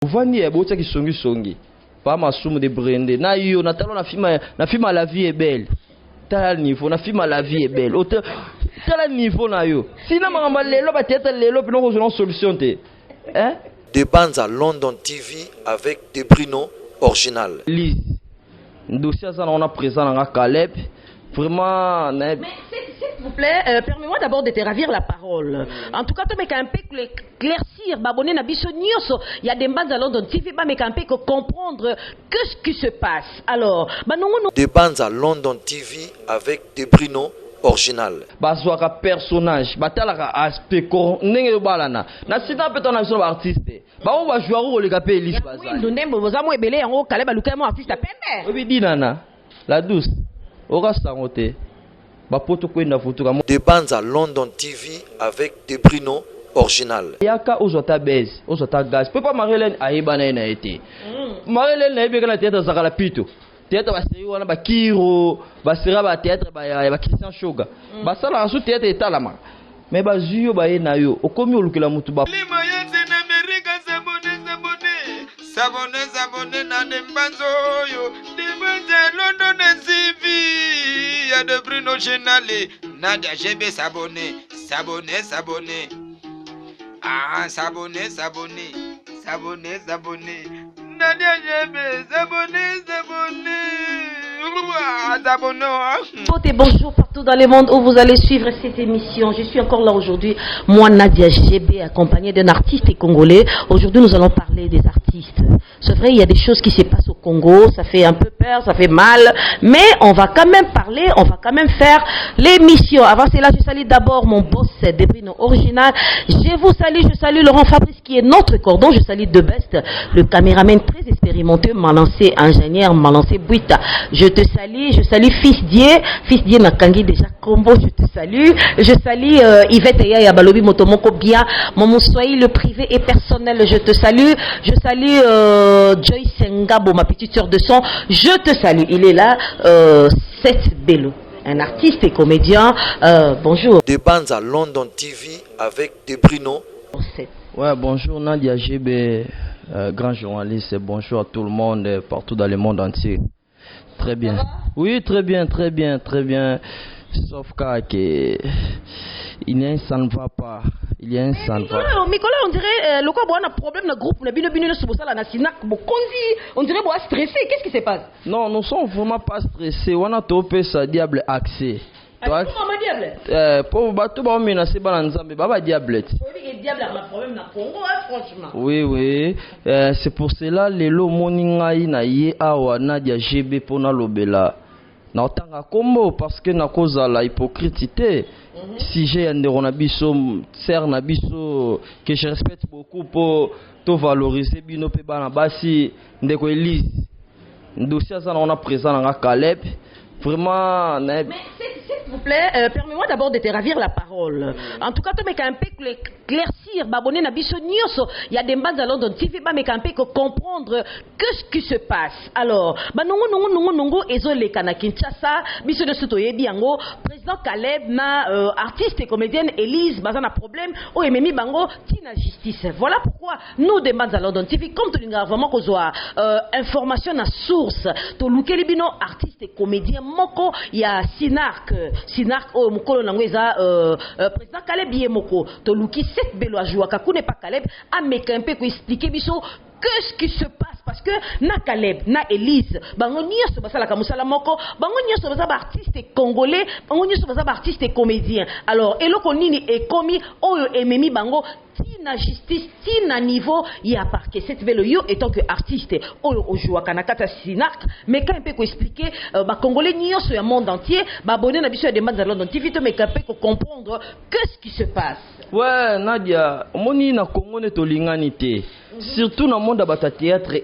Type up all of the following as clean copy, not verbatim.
Vani e bota ki songi songi. Pas ma somme de brende. Na yo na talon na fima la vie est belle. T'as le niveau na fima la vie est belle. T'as le niveau na yo. Sinon ma lelo ba tête lelo puis non solution te. Hein? Des bandes à London TV avec des Bruno original. Lise. Dossier ça on a présent dans Caleb. Vraiment. Mais s'il vous plaît, permettez-moi d'abord de te ravir la parole. En tout cas, tu m'as un peu éclaircir, babonner na biso nyoso. Il y a des bandes à London TV, mais un peu comprendre qu'est-ce qui se passe. Alors, des bandes à London TV avec des Bruno original. Bazwaka personnage, batalaka aspect ndenge balana. Na sita peto na biso artiste. Ba o ba joueur o le kapé Elise Bazali. Ndembo bozamu ebele yango Kaleba Lukemo artiste pembe. Obi dinana. La douce. Ora sangote. Ba poto kwenda futuka. Des bandes à London TV avec des Bruno original. Yaka ozota base, ozota gaz. Pourquoi Marilyn aibana na été? Marilyn na ebeka na théâtre zakala pito. Théâtre ba série wana ba Kiro, ba série ba théâtre ba Christian Shoga. Ba sala asu théâtre etalama. Mais ba zuyo ba na yo, okomi olukela mutu ba. Sabonné na Nembanzo yo, Nembanzo London TV, ya de Bruno Genale, Nadia GB s'abonner. Ah, s'abonner. Nadia GB s'abonner. Bonjour partout dans le monde où vous allez suivre cette émission. Je suis encore là aujourd'hui, moi Nadia GB, accompagnée d'un artiste congolais. Aujourd'hui nous allons parler des artistes. C'est vrai, il y a des choses qui se passent au Congo, ça fait un peu peur, ça fait mal, mais on va quand même parler, on va quand même faire l'émission. Avant cela, je salue d'abord mon boss de Bruno Original. Je salue Laurent Fabrice qui est notre cordon. Je salue De Best, le caméraman très expérimenté, Malancé ingénieur, Malancé Buita. Je salue Fils Dieu Nakangi déjà combo, je te salue. Je salue Yvette Eya Balobi Motomoko bien, Momo Soyi le privé et personnel, je te salue. Je salue Joyce Ngabo, ma petite sœur de son, je te salue. Il est là, Seth Bello, un artiste et comédien. Bonjour. Des bandes à London TV avec des Bruno. Ouais, bonjour Nadia GB, grand journaliste. Bonjour à tout le monde, partout dans le monde entier. Très bien. Oui, très bien. Sauf que ça ne va pas. Nicolas, on dirait le quoi on a problème dans le groupe, on a bien sur ça la Sinac, on dirait bon stressé, qu'est-ce qui se passe? Non, nous sommes vraiment pas stressés. On a topé ça diable accès. Toi, pour bateau ba menacer ba nzambe ba diable. Diable a un problème na Congo franchement. Oui, c'est pour cela lelo moningai na ye awa Nadia GB pona lobela. Na otanga kombo parce que na cause la hypocrite. Si j'ai un deronabiso ser na biso que je respecte beaucoup pour to valoriser bino pe bana basi ndeko Elise. Dossier ça on a présent dans Caleb. Vraiment. Mais s'il vous plaît, permettez-moi d'abord de te ravir la parole. En tout cas, tu m'as un peu éclaircir, babonner na biso nyoso. Il y a des bandes à London TV, mais un peu comprendre qu'est-ce qui se passe. Alors, nongo ezo le kana Kinshasa, biso de sotoye biango, président Caleb na artiste et comédienne Elise, bazana problème, o ememi bango tina justice. Voilà pourquoi nous des bandes à London TV, comme tu l'as vraiment kozwa information na source, to lukeli bino artiste et comédien moko ya Sinark o mukolo nango eza président Caleb yemoko to luki Seth Bello ajouaka kakune pa Caleb ameka un peu ko expliquer biso qu'est-ce qui se passe parce que na Caleb na Elise bango nyonso basala ka musala moko bango nyonso baza ba artiste congolais bango nyonso baza ba artiste comédien. Alors eloko nini ekomi oyo ememi bango tina justice tina niveau ya parquet Seth Bello yo étant que artiste oyo ojouaka na kata Sinark mais quand un peu ko expliquer ba congolais nyonso ya monde entier ba abonné na biso ya demande à London TV to mais quand un peu comprendre qu'est-ce qui se passe. Ouais Nadia, moni na Congo ne tolingani te. Surtout dans le monde de théâtre,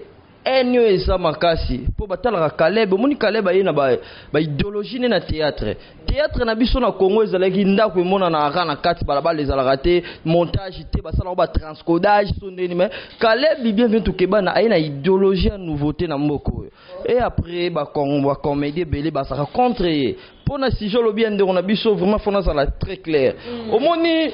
enyo eza makasi. Pour batala Caleb, moni Caleb ayena ba idéologie na théâtre. Théâtre na biso na Congo ezalaki ndako emona na ara na kati balabala ezalaka te, montage te, basala ba transcodage sondeni mais Caleb bienvenu to kebana ayena idéologie ya nouveauté na mboko. Et après ba comédie belé basaka contre pour na si jolo bien de on a biso vraiment fona ça la très clair. Omoni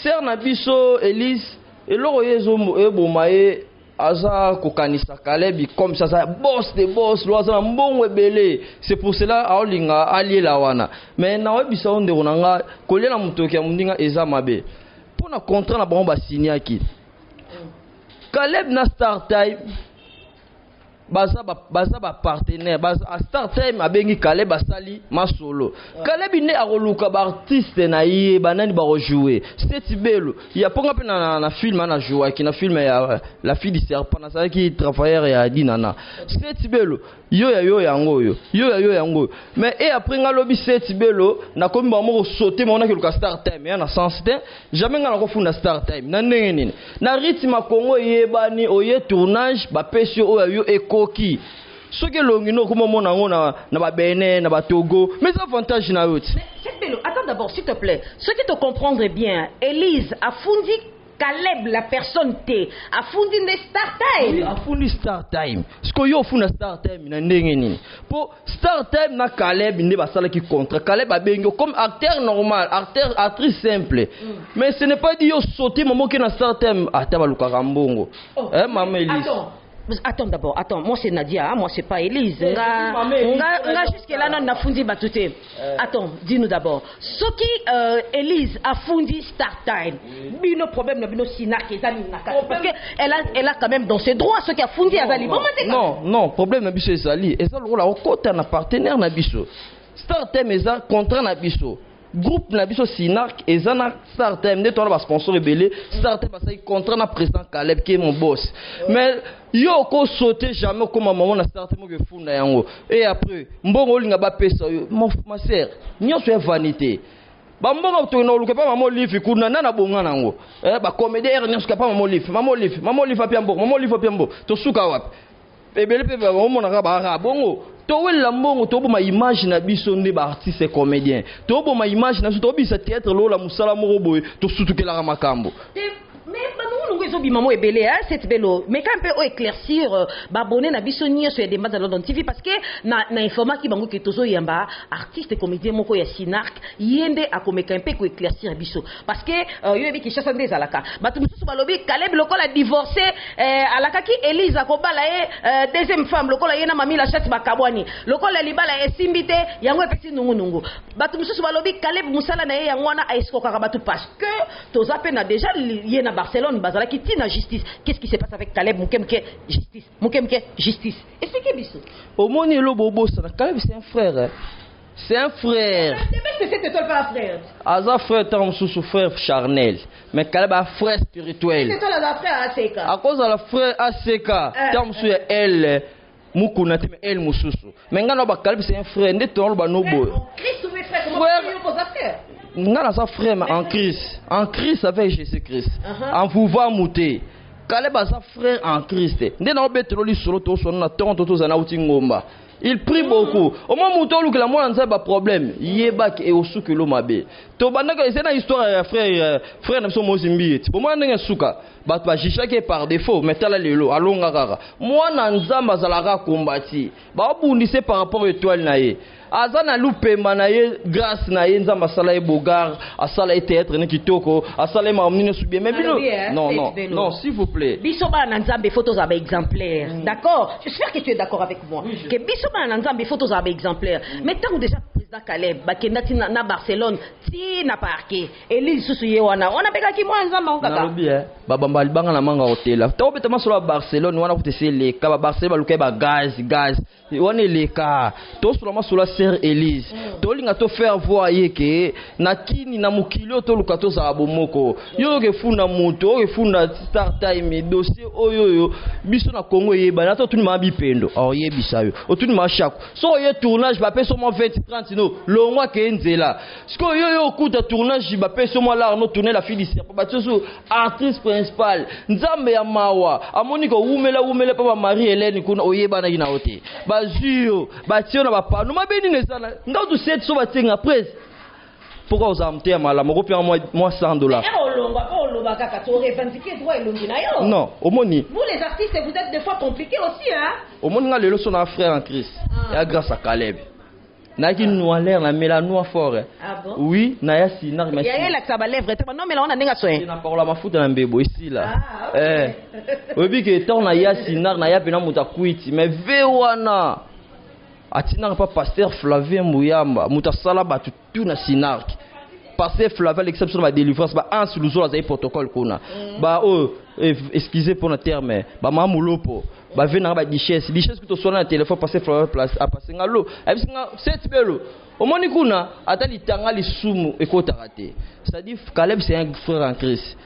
ser na biso Elise et l'oro yezo ebomaye aza kokanisa Caleb comme ça boss de boss loza mbongo ebele. C'est pour cela aolinga aliela wana. Mais na webisa onde onanga kolela mutoki ya mundinga eza mabe. Pona contrat na bango ba signer ki. Caleb na start time baza ba partenaire baza a start time abengi Caleb basali masolo. Caleb ne akoluka ba artiste na ye banani ba rejouer. C'était belo. Il y a ponga pe na film na jouer qui na film ya la fille du serpent na ça qui travailleur ya dinana. C'était belo. Yo yango yo. Mais et après ngalobi c'était belo na komi ba mo sauter mona ke luka start time ya na sens te jamais ngana ko funda start time na ndenge nini. Na rythme Congo yebani oye tournage ba pesio oyo koki ce que l'ongino comme mon na ba Bénin na ba Togo mais avantage na yote. Mais c'est bello. Attends d'abord s'il te plaît. Ce qui te comprendre bien, Élise a fondi Caleb la personne T a fondi le start time. Oui, a fondi start time. Ce que yo funda start time na ndenge nini. Pour start time na Caleb ne ba sala ki contre. Caleb a bengo comme acteur normal, actrice simple. Mais ce n'est pas dit yo sauter moment que na start time ataba luka rambongo. Maman Élise. Attends d'abord, moi c'est Nadia, moi c'est pas Élise. Nga jusque là non na fundi batute. Attends, dis-nous d'abord. Ce qui Élise a fundi start time. Bino problème na bino sinak ezali na parce que elle a quand même dans ses droits ce qui a fundi azali. Non, problème na biso ezali. Ezali rola okota na partenaire na biso. Start time eza contrat na biso. Groupe na biso Sinak ezana start time ne tola ba sponsor rebelle start time ça contrat na président Caleb qui est mon boss. Mais yo ko sauter jamais comme maman na start time ke funda yango. Et après mbongo linga ba pesa yo ma sœur nyonso ya vanité. Ba mbongo to no luka pa maman lifi kuna na bonga nango. Ba comédien nyonso ka pa maman lifi apia mbongo to suka wapi. Ebele pe ba mona ka ba bongo. To la mbongo to boma image na biso nde ba artiste comédien to boma image na to bisa théâtre lola musala moko boye to sutukela makambo. Mais nous sommes maman ebele hein c'est bello mais quand peut éclaircir babonné na biso nier sur des matchs London TV parce que na informa ki bango ke tozo yamba artiste comédien moko ya Sinark yende akomeka un peu ko éclaircir biso parce que yo ebi ki chassa des alaka batu mususu balobi Caleb lokola divorcé alaka ki Élise akobala ye deuxième femme lokola ye na mami la chatte bakabwani lokola libala esimbite yango epesi nungu batu mususu balobi Caleb musala na ye yangwana aiskoka batu parce que toza pe na déjà ye na Barcelone bazala qui tient la justice. Qu'est-ce qui se passe avec Caleb Moukemke justice. Expliquez biso. Au moni lo bobo ça Caleb c'est un frère. Hein. C'est un frère. C'est toi pas frère. Aza frère tant sous frère charnel. Mais Caleb a frère spirituel. C'est toi la frère ACK. À cause de la frère ACK, tant sous elle Mukuna te elle mususu. Mais ngana ba Caleb c'est un frère ne ton ba nobo. Christ ou frère comment tu poses frère? Ngana sa frère en Christ avec Jésus-Christ. En pouvoir monter. Caleb a sa frère en Christ. Nde na obetelo li solo to so na tonto to zana uti ngomba. Il prie beaucoup. Au moment où tu as un problème, yebak et au souk lo mabe. To bandaka c'est une histoire frère na so mozimbi. Pour moi ndenge suka, ba to jisha ke par défaut, metala lelo alonga kaka. Moi na nzamba zalaka kombati. Ba obundise par rapport à étoile na ye. Azana lupe manaye grâce na ye nzamba sala e bogar, asala e théâtre ne kitoko, asala e mamine subie mais bino. Non, s'il vous plaît. Biso ba na nzambe photos avec exemplaire. D'accord? J'espère que tu es d'accord avec moi. Que biso ba na nzambe photos avec exemplaire. Mais tant déjà président Caleb bakenda tina na Barcelone, ti na parquet. Élise susu ye wana. On a beka ki moi nzamba on kaka. Nalobi babamba libanga na manga hotel. Ta obetama sur Barcelone wana kutese le ka Barcelone luka ba gaz. Wana le ka. To sur la sur la sœur Élise. To linga to faire voir yeke na kini na mukilo to luka to za bomoko. Yo ke funda moto, ke funda start time dossier oyoyo biso na Congo yeba na to tuni ma bipendo. Yebisa yo. Otuni ma chaque. So ye tournage ba peso mo 20-30 no longwa ke nzela. Sko yo kuta tournage ba peso mo la no tourner la fille ici. Ba tso artiste principal. Nzambe ya mawa. Amoni ko wumela pa Marie Hélène kuna oyeba na ina ote. Ba jio, ba tio na ba pa. No mabeni nezala. Ndao tu set so ba tenga presse. Pourquoi vous avez un mal? Je vais moi $100. Non, au moni. Vous les artistes, vous êtes des fois compliqués aussi, hein? Au moni, on a le frère en Christ. Grâce à Caleb. Naki noir l'air na mélanois fort. Ah bon? Oui, na ya sinar mais. Ya la ça va lèvre non mais là on a nenga soin. Na parola mafuta na mbebo ici là. Ah, okay. Obi ke ton na ya sinar na ya pena muta kuiti mais vewana. Atina pas pasteur Flavien Mouyamba, muta sala batu tout na sinar. Pasteur Flavien l'exception de la délivrance ba en sous le protocole kona. Ba excusez pour le terme, ba mamulopo. Ba vena ba dichesse que to sona na téléphone passer Flavien place a passer ngalo. Abisinga 7 belo. Omoni kuna atali tanga lisumu ekota raté. C'est-à-dire Caleb c'est un frère en Christ.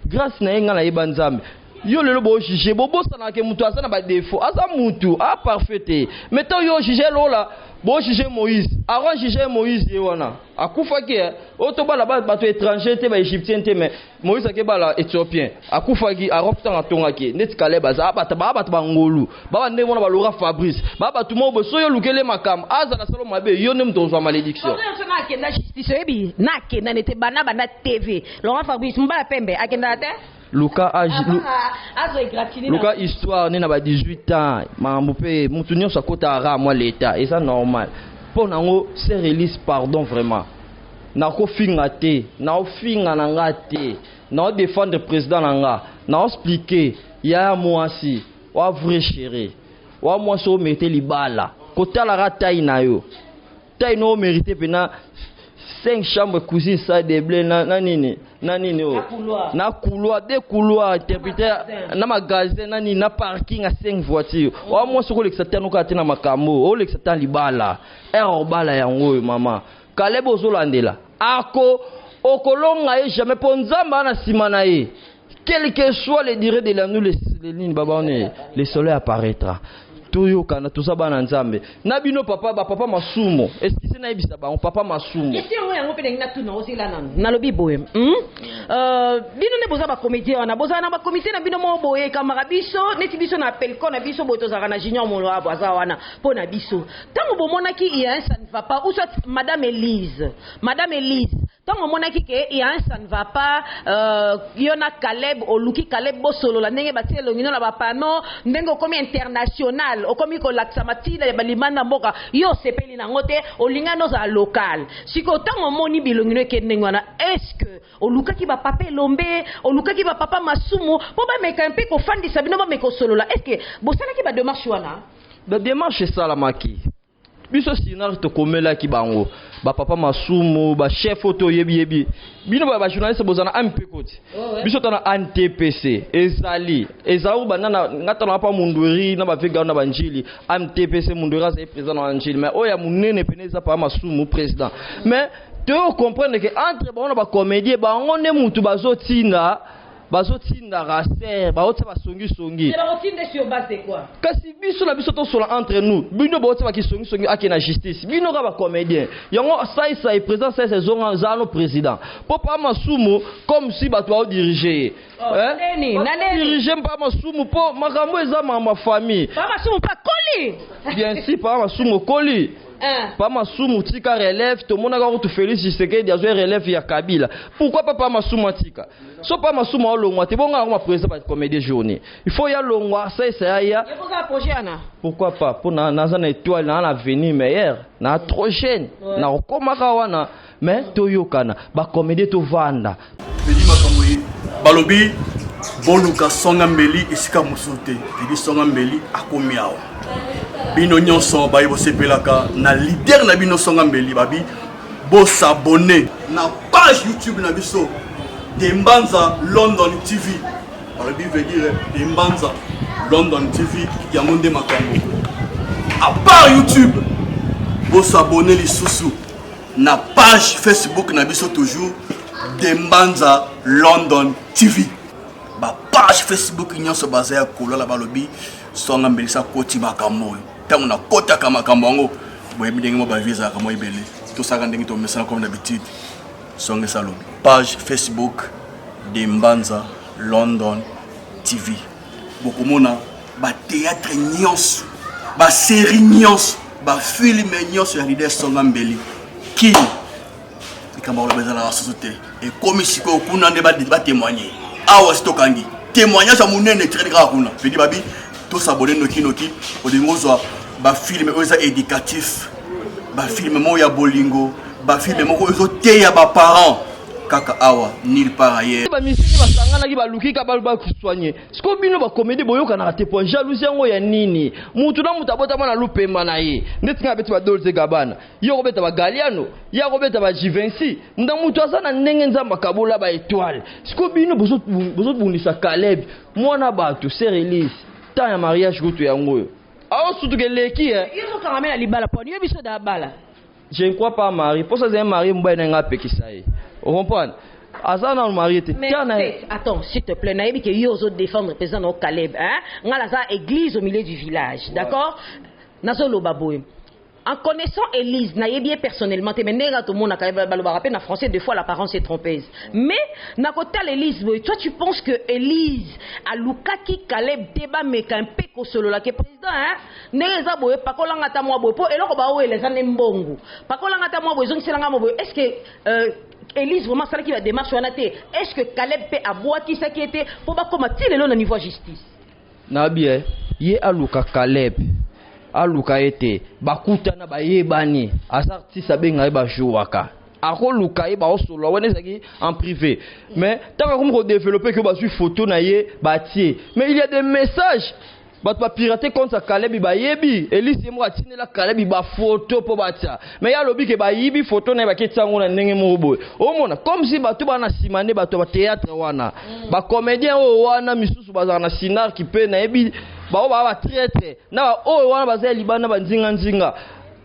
Grâce na nga na yebanzambe. Yo lelo bo juger bo bosana ke mutu asa na ba défaut asa mutu a parfaité mettons yo juger lola bo juger Moïse Aaron juger Moïse yewana akufa ke otoba la ba to étranger te ba égyptien te mais Moïse ke ba la éthiopien akufa ki Aaron tanga tonga ke net Caleb aza ba ngolu ba ndé mona ba Laura Fabrice ba tout mo bo so yo lukele makam aza na salo mabe yo ne mto zo malédiction on a ke na justice ebi na ke na nete bana bana TV Laura Fabrice mbala pembe akenda te Luka histoire n'est pas 18 ans mamupé mutunyo sakota ara moi l'état et ça normal pour nango c'est release pardon vraiment na ko finga te na o finga na ngate na o défendre président nanga na o expliquer ya moi si wa vrai chéri wa moi so mettre libala kota la rata ina yo tai no mériter pena 5 chambres cuisine salle de blé na nini na couloir deux couloirs interprété na magasin na parking à 5 voitures wa moi soko l'exatano ka tina makambo o l'exatan libala bala yango mama Caleb ozolandela ako okolonga e jamais ponzamba na simana e quel que soit les durées de la nuit les lignes baba on le soleil apparaîtra Toyo kana tuzaba na nzambe na bino papa masumo est-ce que c'est na ibisa ba papa masumo question yango pe ngina tuna osila nanu na lobi boye bino ne boza ba comédien na boza na ba comité na bino mo boye kamara biso neti biso na pelko na biso boto zaka na junior molo abaza wana pona biso tango bomona ki ça ne va pas ou soit madame Elise tango mona ki ke ça ne va pas yona Caleb oluki Caleb bosolo la ndenge batie longino la ba pano ndenge komi international okomi ko laksamatila ya balimana mboka yo sepeli na ngote olingano za local siko tango moni bilongino ke ndengwana est-ce que oluka ki ba papa lombe oluka ki ba papa masumu po ba meka mpe ko fandisa bino ba meko solola est-ce que bosala ki ba démarche wana ba démarche sala maki biso sinar to komela ki bango ba papa masumu ba chef auto yebi bino ba journaliste bozana ampe koti biso tana NTPC ezali banana ngata na pa mundweri na ba vega na banjili MTPC mundwera za président na banjili mais oya munene peneza pa masumu président mais tu comprendre que entre bon ba comédien ba ngone mutu bazotinda raser baotsa basongi songi c'est la routine de sur base de quoi kasi biso la biso to sola entre nous bino baotsa ba songi akena justice bino ka ba comédien yango ça président ça c'est zano président papa masumu comme si ba toi diriger diriger pas masumu po makambo eza ma famille pas masumu pas koli bien si pas masumu koli pas masumu tika relève tout monde a tout félicite c'est que il y a relève ya Kabila pourquoi pas masumu tika so pas masumu au longwa te bonga ma président pas comédie journée il faut ya longwa ça ya pourquoi pas pour na na étoile na l'avenir meilleur na trop jeune na komaka wana mais toyokana ba comédie to vanda beli makamoi balobi boluka songa mbeli esika musute beli songa mbeli akomi awa bino nyonso bayi bosepelaka na leader na bino songa mbeli babi bo s'abonner na page YouTube na biso Dembanza London TV balobi veut dire Dembanza London TV yangonde makambo à part YouTube bo s'abonner lisusu na page Facebook na biso toujours Dembanza London TV ba page Facebook nyonso bazaya kolola balobi songa mbeli sa koti makambo tango na kota kama makambo boyebi ndenge mo ba visa kama ibele to saka ndenge to mesana comme d'habitude songa salobi page Facebook Dembanza London TV bokomona ba théâtre nyonso ba série nyonso ba film nyonso ya leader songa mbeli qui kama la bezala la société et comme si ko kuna nde ba témoigner awa stokangi témoignage à munene très grave kuna pedi babi to s'abonner noki au dingozwa ba film oza éducatif bafilme moko ya bolingo bafilme moko ezoteya baparent kaka awa nulle part ailleurs bamisiki basanganaki balukika basoigne siko bino bacomédie boyokanaka te po jalousie yango ya nini mutu na mutu abotama na lupemba na ye ndeti nga beti badolce gabana ye kobeta bagaliano ye kobeta bagivenci muta mutu aza na ndenge nzambe akabola baétoile siko bino bozobundisa Caleb mwana bato sœur Elise temps ya mariage kutu yango oyo aosutuke leki yozokangamela libala poni yo biso da bala. Je ne crois pas Marie. Pour ça, c'est un mari, moi, je suis vous comprenez? Azana mari était. Mais attends, s'il te plaît, naïbi que yo autres défendre le président au Caleb, hein? Ngala za église au milieu du village, d'accord? Nazolo baboy. En connaissant Élise, naïbi personnellement, te menera tout le monde a français deux fois l'apparence est trompeuse. Mais na côté Élise, toi tu penses que Élise a Lukaki Caleb débat mais qu'un peko solo là que président hein? Neza boy pakolanga ta moi boy po eloko ba o les anemmbongo. Pakolanga ta moi boy zong selanga mo boy. Est-ce que Élise vraiment ça qui va démarche wana te? Est-ce que Caleb peut avoir qui ça qui était pour ba comment il est là au niveau justice? Na bien, yé aluka Caleb. Aluka ete bakutana bayebani asartiste abenga ba jouaka ako luka ye ba osolo wana ezaki en privé mais tant que comme développer que ba su photo na ye batie mais il y a des messages bat pa pirater contre Caleb ba yebi Elise mo atine la Caleb ba photo po batia mais ya lobi ke ba yibi photo na ba ketsango na ndenge mo boy o mona comme si bato bana simane bato ba théâtre wana ba comédien o wana misusu bazana na sinar qui peut na yebi ba ba traître na o wana baza libana banzinga nzinga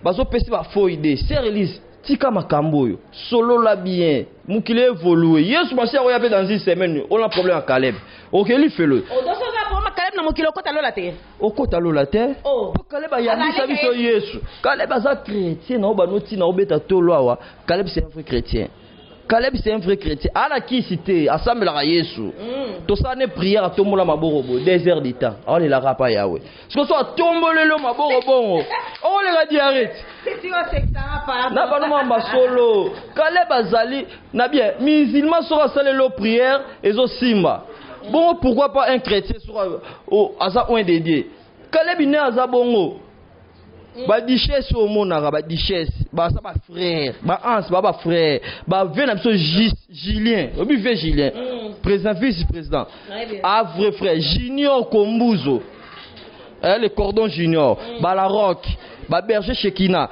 bazo pesi ba faux idée sœur Elise tika makambo yo solo la bien mukile évoluer yesu basi ya yape dans une semaine on a problème à Caleb OK lui fait le o doso za pour Caleb na mukile okota lola te okota lola te oh Caleb ya bisa biso yesu Caleb aza chrétien na banoti na obeta tolo awa Caleb c'est un vrai chrétien Caleb c'est un vrai chrétien. Ala qui cité assemble la Yesu. Tout ça n'est prière à tombola maborobo 2 heures de temps. On les la rapa Yahweh. Ce que soit tomboler le maborobo. On les a dit arrête. C'est sûr c'est ça pas. Na ba no mamba solo. Caleb azali na bien musulman sera salé le prière et zo simba. Bon pourquoi pas un chrétien sera asa un dédié. Caleb ne aza bongo. Ba duchesse au monara ba duchesse ba ça ba frère ba ans ba frère ba vena so Julien obi ve Julien président vice-président a vrai frère Junior Kombuzo le cordon Junior ba la rock ba berger Shekina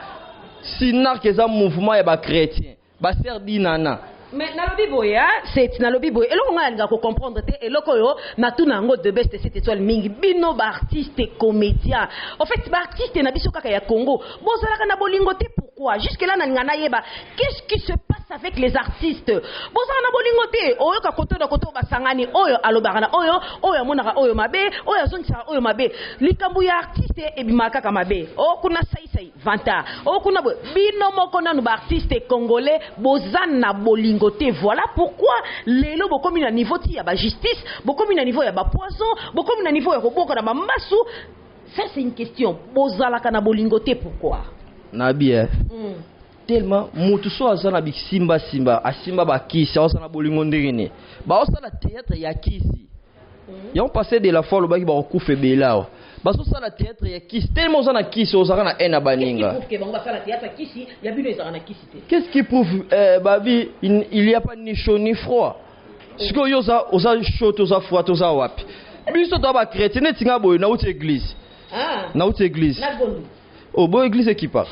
sinar que ça mouvement ya ba chrétien ba serdinana. Mais na lobi boya c'est na lobi boya eloko nga nga ko comprendre te eloko yo na tuna ngo de best cette étoile mingi bino ba artiste et comédien en fait ba artiste na biso kaka ya Congo bozalaka na bolingo te pourquoi jusque là na ngana yeba qu'est-ce qui se passe avec les artistes bozalaka na bolingo te oyo ka koto na koto basangani oyo alobaka na oyo monaka oyo mabe oyo zonisa oyo mabe likambu ya artiste e bimaka kaka mabe o kuna sai vanta o kuna bino moko na ba artiste congolais bozana na bolingo. Voilà pourquoi les lots beaucoup mis à niveau de la justice, beaucoup mis à niveau de la poison, beaucoup mis à niveau de la massou. Ça c'est une question. Bozala kana bolingote pourquoi? Nabia. Tellement mutuso azana bik simba asimba bakisi azana bolingonde ngene. Ba osala théâtre ya kisi. Yon passé de la fois le baki ba okufe belao. Parce que ça la théâtre ya kisi tellement ça na kisi ozaka na ena baninga. Qu'est-ce qui prouve babi il y a pas ni chaud ni froid. Ce que yoza oza chaud oza froid oza wapi. Biso to ba chrétien netinga boy na outre église. Ah. Na outre église. Oh boy église qui part.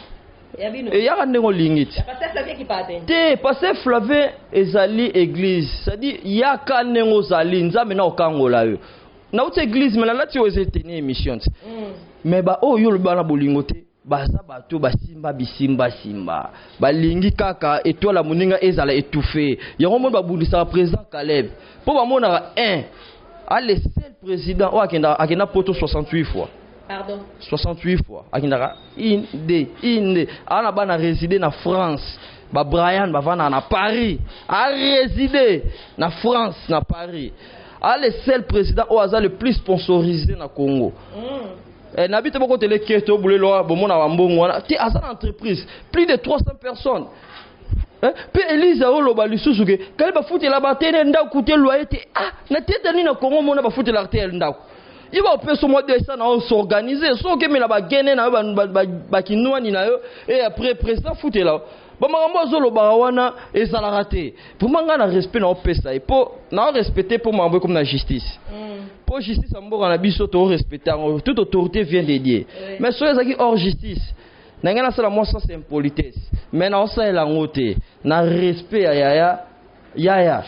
Et ya ndengo lingiti. Pasteur Flavien qui part. Te pasteur Flavien ezali église. C'est-à-dire ya ka ndengo zali nzambe na okangola yo. Na outre église mais là tu os tenir émission mais ba oh yo le bana bolingote baza bato basimba bisimba simba balingi kaka étoile moninga ezala étouffé yango mo babundisa président Caleb po ba mona un le seul président o akenda poto 68 fois. Pardon. 68 fois akenda inde ana bana résider na France. Ba Brian bavana na Paris a résider na France na Paris. Le seul président au hasard le plus sponsorisé dans le Congo. N'habite pas côté les quêtes au boulot là, bon mon avambongo. Tu as une entreprise, plus de 300 personnes. Puis Elisa o loba lisusuke, quand il va foutre la bataille nda coûter loyer. Ah, na tête ni na Congo mon va foutre la terre nda. il va opérer ce mois de ça na s'organiser so que mais la ba gagner na ba kinwani na yo et après président foot là ba makambo zolo ba wana et ça la raté pour manga na respect na opesa et pour na respecter pour m'envoyer comme la justice pour justice ambo na biso to respecter toute autorité vient de Dieu mais so ezaki hors justice nangana sala moi ça c'est impolitesse mais na ça la ngote na respect ya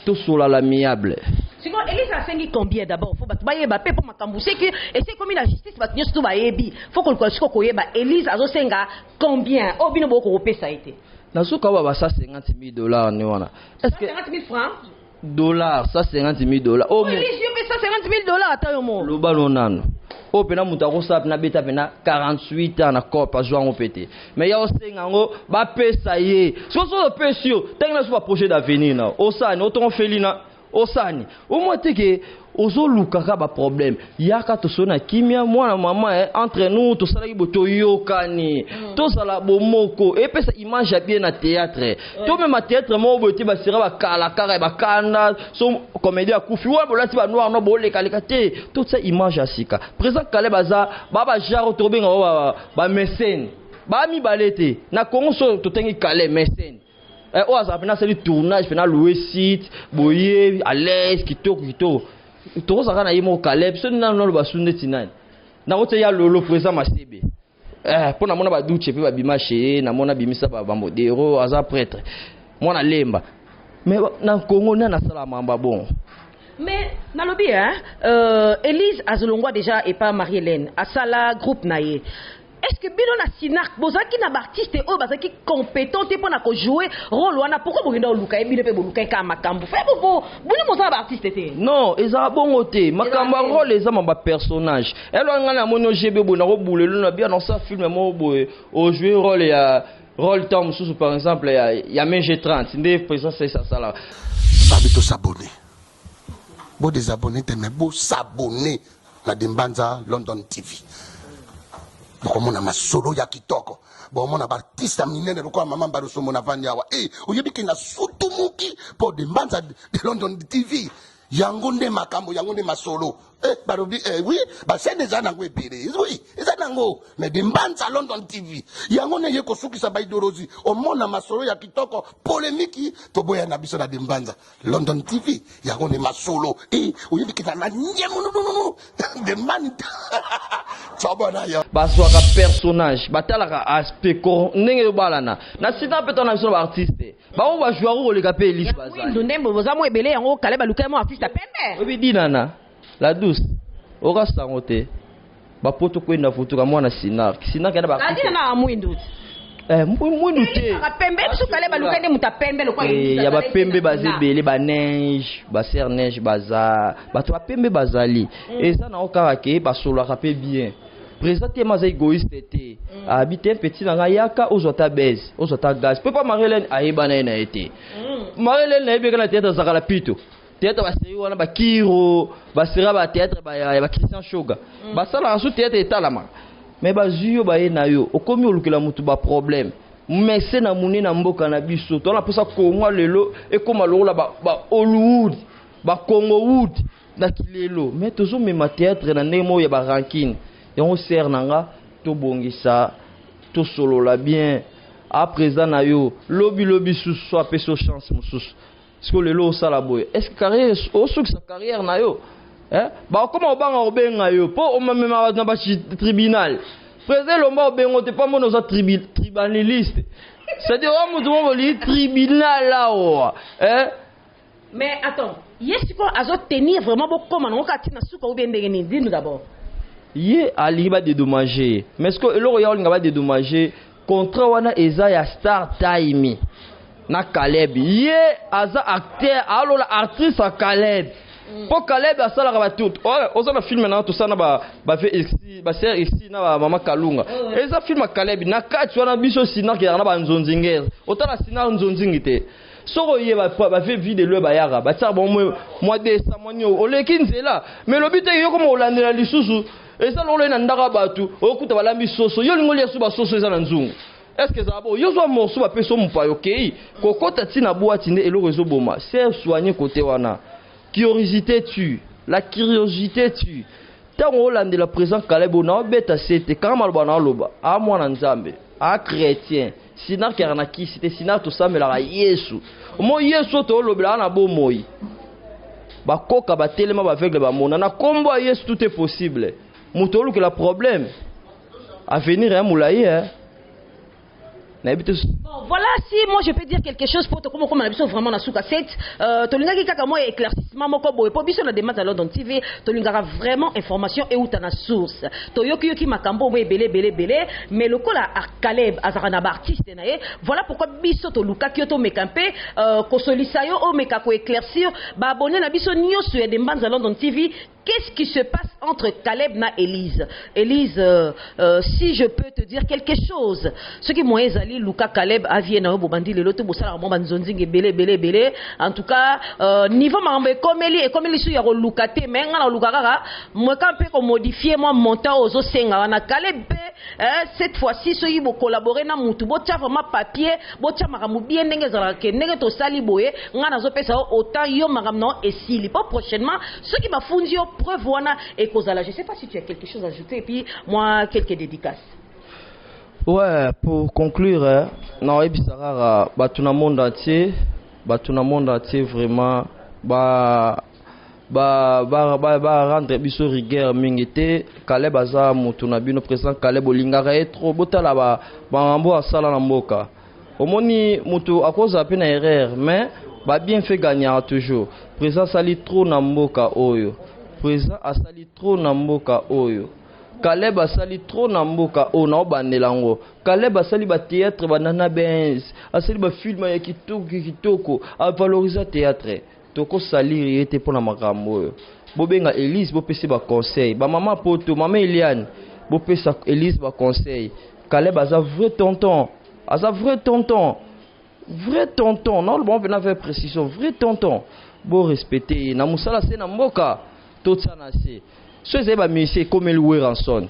tout sur l'amiable. Sinon, Elise a fait combien d'abord? Faut battre ba pe pour makambu. C'est que et c'est comme la justice va tenir tout ba yebi. Faut qu'on le ko yeba Elise azo senga combien? Oh bino boko opé ça a été. Na souka ba ça $50,000 ne wana. Est-ce que 50,000 francs? Dollars, ça $50,000. Oh Elise yo pe ça $50,000 ata yo mo. Lo balonano. O pena mutako sa na beta pena 48 ans na copa jouer en pété. Mais ya osenga ngo ba pesa ye. So pe sûr, tengna so projet d'avenir na. Osani, oton felina, osani. Au moins te que ozo lukaka ba problème. Yaka to sona kimia mwana mama entre nous to sala boto yokani. To sala bomoko et pesa image bien na théâtre. To même à théâtre mo boté ba sera ba kala kara ba kana so comédie à kufi wa bolati ba noir no bolé kalekate. Toute ça image asika. Présent Kale baza baba jaro to benga ba mécène. Ba mi balete na Congo so to tengi Kale mécène. O azapena c'est le tournage pena louer site boyer à l'aise kitoko. Tout ça na yimo Caleb ce na no ba sunne tinani na wote ya lolo présent masebe pour na mona ba douche pe ba bimache na mona bimisa ba modero aza prêtre mona lemba mais na Congo na sala mamba bon mais na lobi Elise azolongwa déjà et pas Marie-Hélène a sala groupe naie. Est-ce que bino na sinak bozaki na artiste o bazaki compétent pour na ko jouer rôle wana pourquoi bokenda luka bino pe boluka ka makambu fait bo bino moza ba artiste te non eza bongo te makambu rôle eza mamba personnage elo ngana mono jebe bona ko bulelo na bien dans ça film mo boye o jouer rôle ya rôle temps sous par exemple ya MG30 ndé présent c'est ça là babito s'abonner bo désabonner te mais bo s'abonner na Dembanza London TV. Bokomona masolo ya kitoko bomona bartiste minene lokwa mama baruso mona vanyawa oyebiki na sutumuki po Dembanza de London TV yango nde makambo yango nde masolo barobi oui ba sene zana ngwe pere oui ezana ngo mais Dembanza London TV yango ne yeko sukisa baidorozi omona masolo ya kitoko polémique to boya na biso na Dembanza London TV yango ne masolo oyebiki na nyemu de man Sabona ya baswaka personnage batalaka aspect ndenge balana na sita peto na biso ba artiste ba o ba joueur o le kapé Elise baza ndembo boza mo ebele yango Kaleba luka mo artiste pembe obi dinana la douce oka sangote ba poto kwenda futuka mwana sinar kana ba adina na mwindu mwindu te ba pembe biso Kaleba luka nde muta pembe lokwa ya ba pembe bazebele ba neige ba ser neige baza ba to ba pembe bazali eza na okara ke ba solo rapé bien présenté ma égoïste té habiter petit na yaka ozota base ozota gaz peut pas Marie-Hélène aibana na été Marie-Hélène na ebeka na théâtre zakala pito théâtre ba série wana ba kiro ba sera ba théâtre ba Christian Shoga ba sala sous théâtre etalama mais ba zuyo ba ye na yo okomi olukela mutu ba problème mais c'est na muni na mboka na biso to na posa Congo lelo e koma lola ba Hollywood ba Congo Wood na kilelo mais toujours même théâtre na nemo ya ba ranking et on sert nanga to bongisa to solo la bien à présent na yo lobby sous soit peso chance mususu parce que le lo sala boy est-ce que carrière au sous sa carrière na yo ba comment obanga obenga yo po o mamema na ba tribunal président lomba obengo te pas mono za tribaliste c'est-à-dire on mo voli tribunal là mais attends yes ko azo tenir vraiment beaucoup comme on ka tina suka ou bien ndenge dis-nous d'abord ye ali ba dédommager mais est-ce que eloko ya nga ba dédommager contrat wana eza ya Star Time na Caleb ye aza acteur alola artiste à Caleb po Caleb asala ka ba tout oza na film na tout ça na ba fait ici ba ser ici na ba mama Kalunga eza film à Caleb na kati wana biso sina ke na ba nzonzingere otala sina nzonzingite soko ye ba fait vide le ba yara ba tsar bon moi de samonio oleki nzela mais le but yo comme olandela lisusu et ça l'on a ndaka batu okuta balambi soso yo lingoli ya suba soso eza na nzungu est-ce que ça bo yo zo morceau ba peso mpa okay kokota tina boîte ne elo rezo boma c'est soigner côté wana curiosité tu la curiosité tu ntango olandela président Caleb naobeta sete kaka maloba na oloba a mwana nzambe a chrétien sinar kaka na kisi te sinar tosambelaka yesu omo yesu toolobelaka na bomoi bakoka batelema baveugle bamona na kombo ya yesu tout est possible moto olukela problème avenir ya molai Bon, voilà si moi je peux dire quelque chose pour te comme on a vraiment na souka 7 tolinga ki kaka moi éclaircissement moko boye po biso na demande à London TV tolinga vraiment information et outa na source to yoki makambo boye belé mais le kola a Caleb azara na artiste na ye voilà pourquoi biso to luka ki to mekampe ko solisa yo o meka ko éclaircir ba abonné na biso nyoso ya demande à London TV. Qu'est-ce qui se passe entre Caleb et Élise? Élise, si je peux te dire quelque chose, ce qui m'a dit, Luka Caleb a vu na bobandi le loto bosala mo banzonzinge belé. En tout cas, niveau mambe comme elle su ya Luka te mais ngala Luka kaka moi quand peut ko modifier moi montant aux osenga na Caleb cette fois-ci so yibo collaborer na mutu bo tia vraiment papier bo tia makamu bien ndenge zala ke ndenge to sali boye ngana zo pesa autant yo makam non et s'il pas prochainement ce qui m'a fondi preuve wana et kozala. Je sais pas si tu as quelque chose à ajouter et puis moi quelques dédicaces. Ouais, pour conclure, non ebisara batuna monde entier vraiment rendre biso rigueur mingete Caleb aza mutu na bino président Caleb olingaka trop botala ba mambo asala na mboka omoni mutu akoza pe na erreur mais ba bien fait gagner toujours président sali trop na mboka oyo président asali trop na mboka oyo Caleb asali trop na mboka oyo na obandelango Caleb asali ba théâtre banana benz asali ba film ya kitoko a valoriser théâtre toko salir yete pona makambo oyo bobenga Élise bopesa ba conseil ba mama poto mama Eliane bopesa Élise ba conseil Caleb aza vrai tonton non bon venir faire précision vrai tonton bo respecter na musala c'est na mboka tout ça na c'est ce c'est ba monsieur comme le Ranson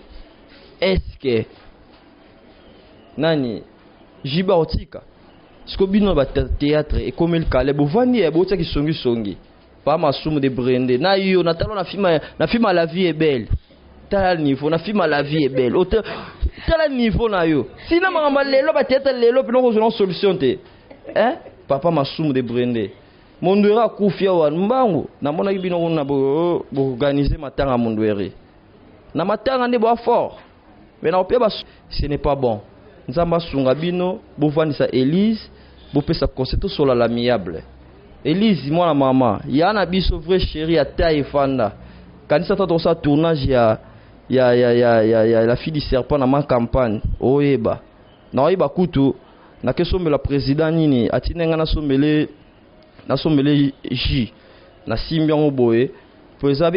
est-ce que nani jiba otika ce bino ba théâtre et comme le Caleb vandi e botaki songi pas masumu de brende na yo na talo na film la vie est belle tel niveau na film la vie est belle tel niveau na yo sina mangamba lelo ba théâtre lelo pino ko une solution te papa masumu de brende mondwera kufia wa mbangu na mona bino na bo organiser matanga mondwere na matanga ne bo fort mais na opia ce n'est pas bon nzamba sunga bino bo vandisa Élise bo pesa conseil to sola l'amiable Élise moi la maman yana biso vrai chéri à taille fanda kanisa to sa tournage ya la fille du serpent na ma campagne oyeba na oyeba kutu na kesombe la président nini atinenga na sombele J na simbiongo boye président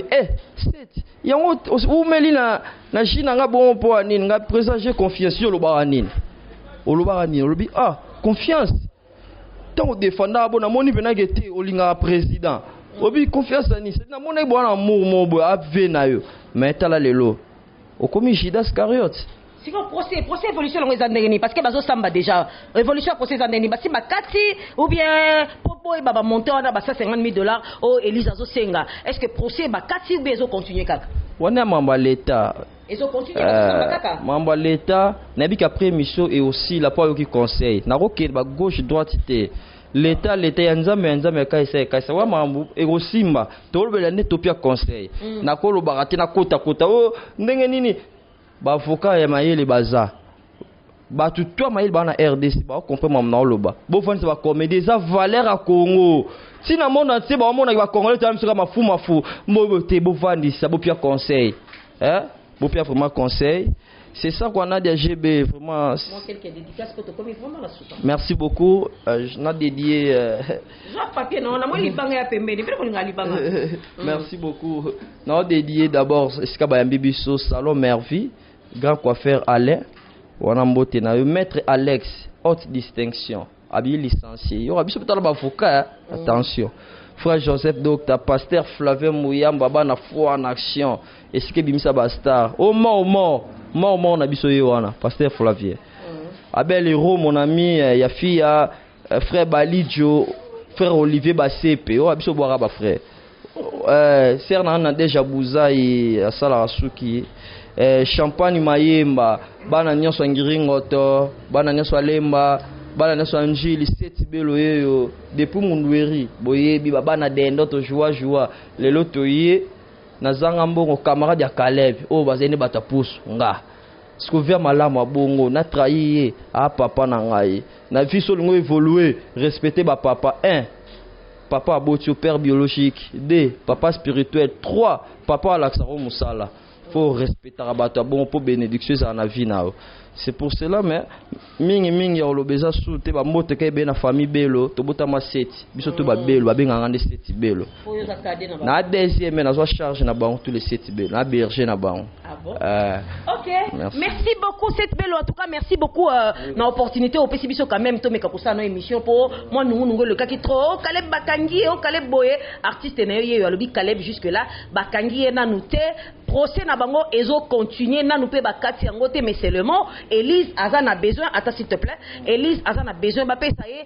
c'est yango umeli na J na nga bon po anini nga président j'ai confiance yo loba nini olobi confiance tant défendre bon na moni bena gete olinga président obi confiance ni c'est na moni bo na amour bo ave na yo mais tala lelo okomi Judas Iscariote. Si vous procès évolution les andeni parce que bazo samba déjà évolution procès andeni basi bakati ou bien popo et baba monter on a basa $50,000 au Élise azo senga est-ce que procès bakati ou bien zo continuer kaka wana mamba l'état ils ont continué kaka mamba l'état nabi qu'après mission et aussi la pas qui conseil na roke ba gauche droite te l'état ya nzambe kaisa wa mambu egosimba tolobela ne topia conseil na koloba kati na kota o ndenge nini ba avocat ya mayele baza ba tutwa mayele ba na RDC ba comprendre mamna oloba bo fani ba comédie za valeur à Congo si na monde entier ba mona ba congolais tam sur mafu mo te bo fani ça bo pia conseil bo pia vraiment conseil. C'est ça qu'on a des GB vraiment. Moi quelques dédicaces pour te commettre vraiment la soupe. Merci beaucoup. Je n'ai dédié Jacques papier non, na moi libanga ya pembe, ni ko linga libanga. Merci beaucoup. Non dédié d'abord Esika Bayambi biso salon Mervi, grand coiffeur Alain, wana mbote na maître Alex, haute distinction, habillé licencié. Yo biso peut-être ba avocat, attention. Frère Joseph Docteur, pasteur Flavien Mouyamba na foi en action. Esika bimisa bastar. Au mort on a biso wana pasteur Flavien. Abel Héros mon ami ya fille frère Balidjo, frère Olivier Basepe. O biso boira ba frère. ser na déjà Bouzaï asala suki champagne mayemba bana nyonso ngiringoto bana nyonso alemba bana nyonso anjili seti belo yeyo depuis mundueri boyebi bana dendo to joie lelo toye nazanga mbongo camarade ya Caleb o bazene batapusu nga sikouvert malamu abongo na trahi a papa na ngai na vie solingo évoluer respecter ba papa 1 papa aboti père biologique 2 papa spirituel 3 papa alaksaro musala faut respecter bato bon pour bénédiction za na vie nao. C'est pour cela mais mingi ya olobeza sous te ba moto ke be na famille belo to bota ma seti biso to ba belo ba benga ngande seti belo na deuxième na zo charge na ba tous les seti belo na berger na ba. Ah bon? OK. Merci beaucoup cette belo en tout cas merci beaucoup na opportunité au PC biso quand même to meka kosa na émission pour moi nous le cas qui trop Caleb Bakangi o Caleb Boye artiste na yo alobi Caleb jusque là Bakangi na nous te procès na bango ezo continuer na nous pe bakati yango te mais seulement Elise Azan a besoin, attends s'il te plaît, Elise Azan a besoin, bah ça y est,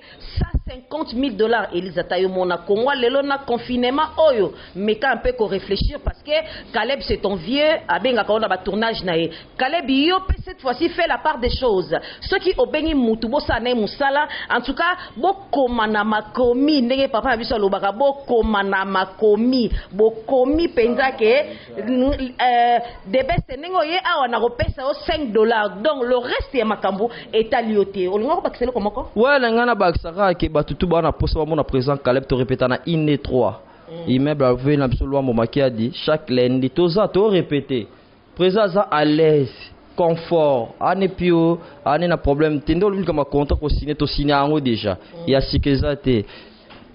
$150 000. Elise Atayo mona Congo, lelo na confinement oyo, mais quand un peu qu'on réfléchir parce que Caleb c'est ton vieux, abenga quand on a tournage nae. Caleb yo cette fois-ci fait la part des choses. Ceux qui obengi mutu bo sa na musala, en tout cas bo komana makomi, ndenge papa na biso lobaka bo komana makomi, bo komi penza ke de best nengo ye awa na repesa o $5. Donc le reste ya makambo est à lioté. On va bakiselo komoko? Ouais, ngana baksaka ke batutu bana posa ba mona présent Caleb to répéter na iné 3. Immeuble avec na biso loi momaki a dit chaque lundi toza to répéter. Présent za à l'aise, confort, ane pio, ane na problème tendo lu comme contrat ko signer to signer ango déjà. Ya sikezate.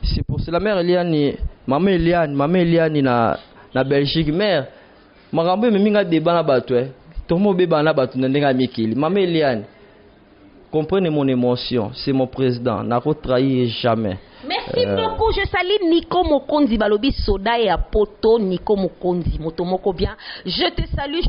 C'est pour cela mère Eliane, maman Eliane na Belgique mère. Makambo minga débat na bato Tomo beba na batu ndenga mikili. Maman Eliane, comprenez mon émotion, c'est mon président, n'a pas trahi jamais. Merci beaucoup, je salue Nico Mokonzi Balobi Soda et Apoto Nico Mokonzi Motomoko bien. Je te salue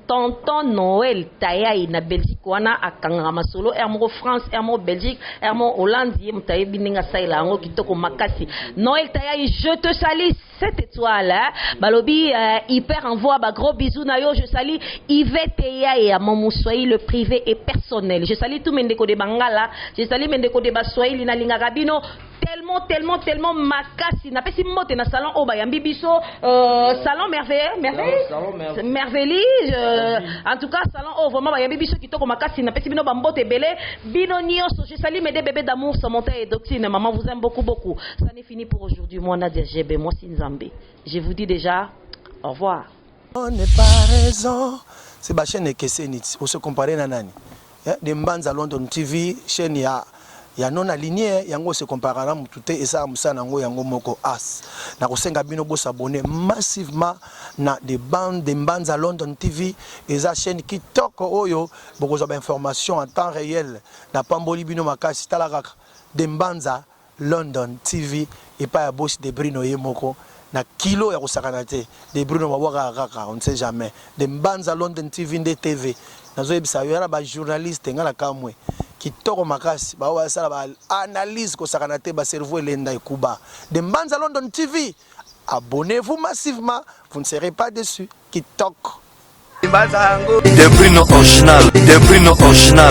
tonton Noël Taya na Belgique wana akangama solo Hermo France, Hermo Belgique, Hermo Hollande, mutaye bininga saila ngo kitoko makasi. Noël Taya, je te salue 7 étoiles Balobi hyper envoie ba gros bisous na yo, je salue Yvette Taya et Maman Swahili le privé et personnel. Je salue tout mendeko de Bangala, je salue mendeko de Baswahili na linga Rabino. Tellement makasi na pesi mote na salon o bayambi biso salon merveilleux en tout cas salon o vraiment bayambi biso kitoko makasi na pesi bino bambote belé bino nyonso je salue mes deux bébés d'amour Samantha et Doctine maman vous aime beaucoup ça n'est fini pour aujourd'hui moi Nadia GB moi Sinzambe je vous dis déjà au revoir. On n'est pas raison c'est ba chaîne Keseni on se comparer na nani de Mbanza London TV chaîne ya non aligné yango se comparera mutute esa musana ngo yango moko as na kosenga bino bo s'abonner massivement na de bandes de Mbanza London TV esa chaîne qui toko oyo boko za information en temps réel na pamboli bino makasi talaka de Mbanza London TV et pas ya boss de Bruno Yemoko na kilo ya kosakana te de Bruno mabwaka kaka on ne sait jamais de Mbanza London TV de TV nazo ebisa yo na ba journaliste ngala kamwe kitoko makasi ba wa sala ba analyse ko sakana te ba cerveau elenda ekuba de Mbanza London TV abonnez-vous massivement vous ne serez pas déçus kitoko De Bruno original